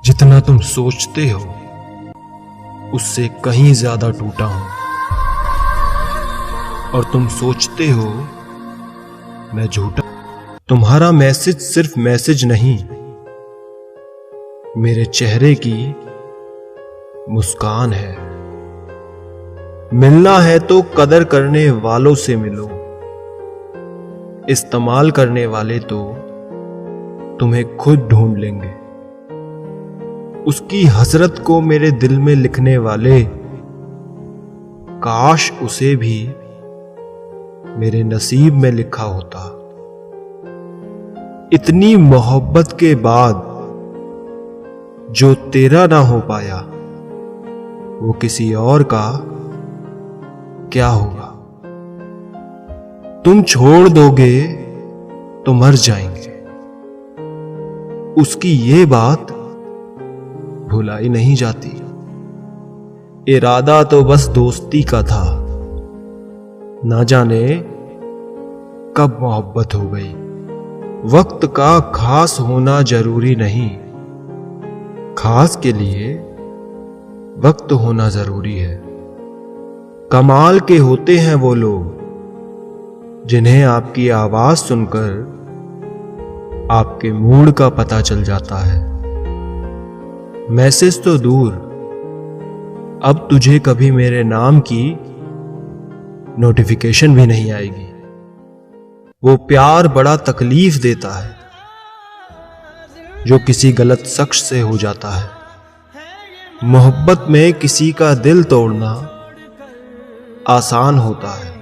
जितना तुम सोचते हो उससे कहीं ज्यादा टूटा हूं। और तुम सोचते हो मैं झूठा। तुम्हारा मैसेज सिर्फ मैसेज नहीं, मेरे चेहरे की मुस्कान है। मिलना है तो कदर करने वालों से मिलो, इस्तेमाल करने वाले तो तुम्हें खुद ढूंढ लेंगे। उसकी हसरत को मेरे दिल में लिखने वाले, काश उसे भी मेरे नसीब में लिखा होता। इतनी मोहब्बत के बाद जो तेरा ना हो पाया, वो किसी और का क्या होगा। तुम छोड़ दोगे तो मर जाएंगे, उसकी ये बात भुलाई नहीं जाती। इरादा तो बस दोस्ती का था, ना जाने कब मोहब्बत हो गई। वक्त का खास होना जरूरी नहीं, खास के लिए वक्त होना जरूरी है। कमाल के होते हैं वो लोग जिन्हें आपकी आवाज सुनकर आपके मूड का पता चल जाता है। मैसेज तो दूर, अब तुझे कभी मेरे नाम की नोटिफिकेशन भी नहीं आएगी। वो प्यार बड़ा तकलीफ देता है जो किसी गलत शख्स से हो जाता है। मोहब्बत में किसी का दिल तोड़ना आसान होता है,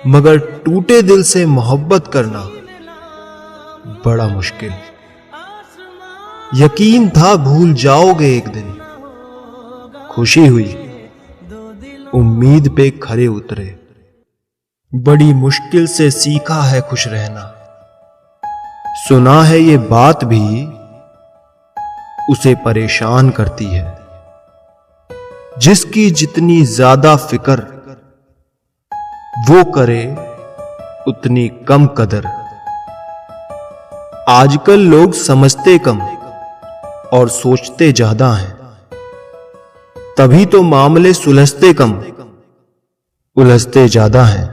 मगर टूटे दिल से मोहब्बत करना बड़ा मुश्किल। यकीन था भूल जाओगे एक दिन, खुशी हुई उम्मीद पे खरे उतरे। बड़ी मुश्किल से सीखा है खुश रहना, सुना है ये बात भी उसे परेशान करती है। जिसकी जितनी ज्यादा फिक्र वो करे उतनी कम कदर। आजकल लोग समझते कम और सोचते ज्यादा हैं, तभी तो मामले सुलझते कम उलझते ज्यादा हैं।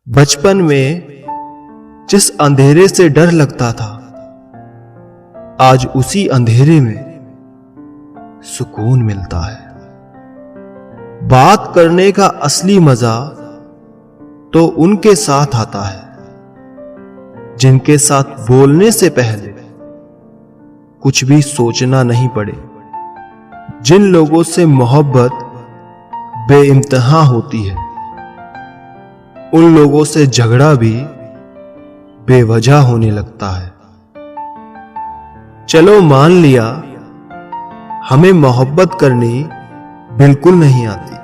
बचपन में जिस अंधेरे से डर लगता था, आज उसी अंधेरे में सुकून मिलता है। बात करने का असली मजा तो उनके साथ आता है जिनके साथ बोलने से पहले कुछ भी सोचना नहीं पड़े। जिन लोगों से मोहब्बत बेइंतहा होती है, उन लोगों से झगड़ा भी बेवजह होने लगता है। चलो मान लिया हमें मोहब्बत करनी बिल्कुल नहीं आती।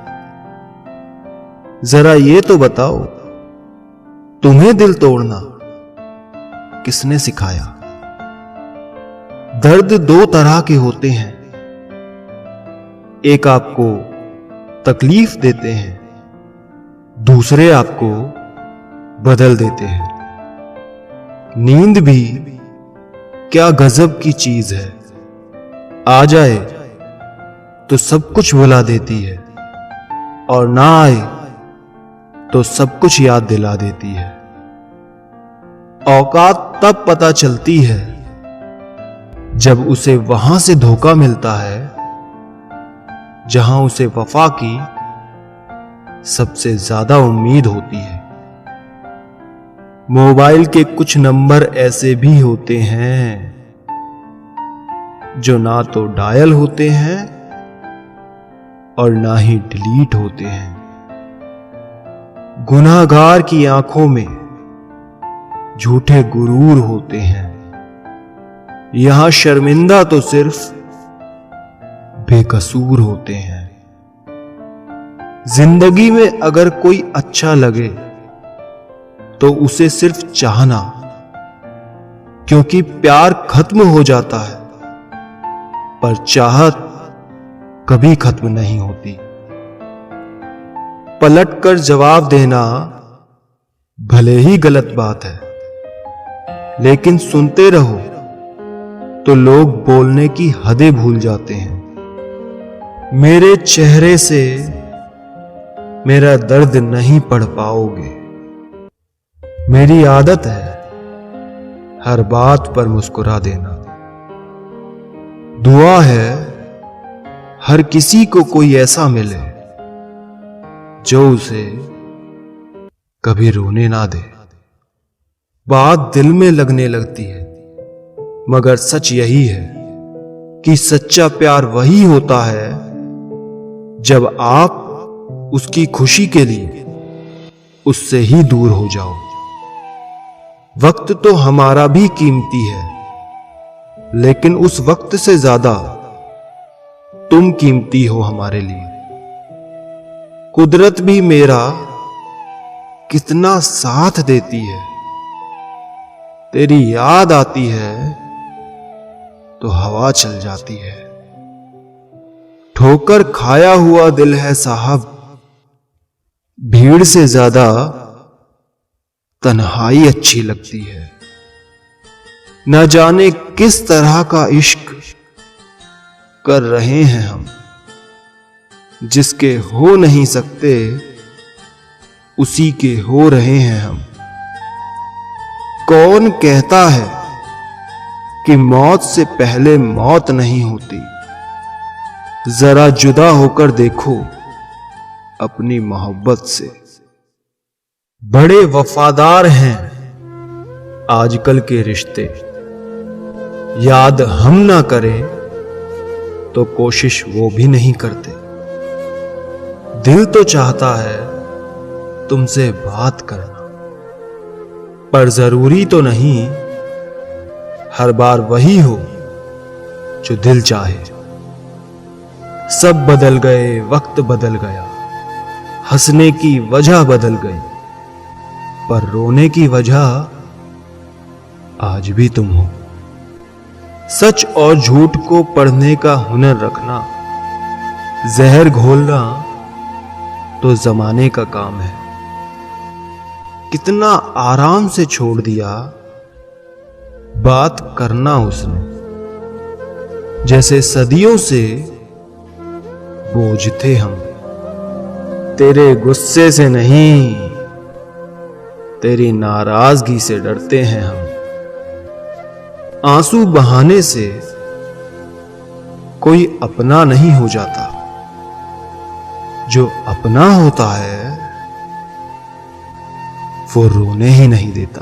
जरा ये तो बताओ, तुम्हें दिल तोड़ना किसने सिखाया? दर्द दो तरह के होते हैं, एक आपको तकलीफ देते हैं, दूसरे आपको बदल देते हैं। नींद भी क्या गजब की चीज है, आ जाए तो सब कुछ भुला देती है और ना आए तो सब कुछ याद दिला देती है। औकात तब पता चलती है जब उसे वहां से धोखा मिलता है जहां उसे वफा की सबसे ज्यादा उम्मीद होती है। मोबाइल के कुछ नंबर ऐसे भी होते हैं जो ना तो डायल होते हैं और ना ही डिलीट होते हैं। गुनाहगार की आंखों में झूठे गुरूर होते हैं। यहां शर्मिंदा तो सिर्फ बेकसूर होते हैं। जिंदगी में अगर कोई अच्छा लगे तो उसे सिर्फ चाहना, क्योंकि प्यार खत्म हो जाता है पर चाहत कभी खत्म नहीं होती। पलट कर जवाब देना भले ही गलत बात है, लेकिन सुनते रहो तो लोग बोलने की हदें भूल जाते हैं। मेरे चेहरे से मेरा दर्द नहीं पढ़ पाओगे। मेरी आदत है हर बात पर मुस्कुरा देना। दुआ है हर किसी को कोई ऐसा मिले जो उसे कभी रोने ना दे। बात दिल में लगने लगती है, मगर सच यही है कि सच्चा प्यार वही होता है जब आप उसकी खुशी के लिए उससे ही दूर हो जाओ। वक्त तो हमारा भी कीमती है, लेकिन उस वक्त से ज्यादा तुम कीमती हो हमारे लिए। कुदरत भी मेरा कितना साथ देती है। तेरी याद आती है तो हवा चल जाती है। ठोकर खाया हुआ दिल है साहब, भीड़ से ज्यादा तन्हाई अच्छी लगती है। न जाने किस तरह का इश्क कर रहे हैं हम, जिसके हो नहीं सकते उसी के हो रहे हैं हम। कौन कहता है कि मौत से पहले मौत नहीं होती? जरा जुदा होकर देखो अपनी मोहब्बत से। बड़े वफादार हैं आजकल के रिश्ते। याद हम ना करें तो कोशिश वो भी नहीं करते। दिल तो चाहता है तुमसे बात करना, पर जरूरी तो नहीं हर बार वही हो जो दिल चाहे। सब बदल गए, वक्त बदल गया, हंसने की वजह बदल गई, पर रोने की वजह आज भी तुम हो। सच और झूठ को पढ़ने का हुनर रखना, जहर घोलना तो जमाने का काम है। कितना आराम से छोड़ दिया बात करना उसने, जैसे सदियों से बोझ थे हम। तेरे गुस्से से नहीं, तेरी नाराजगी से डरते हैं हम। आंसू बहाने से कोई अपना नहीं हो जाता, जो अपना होता है वो रोने ही नहीं देता।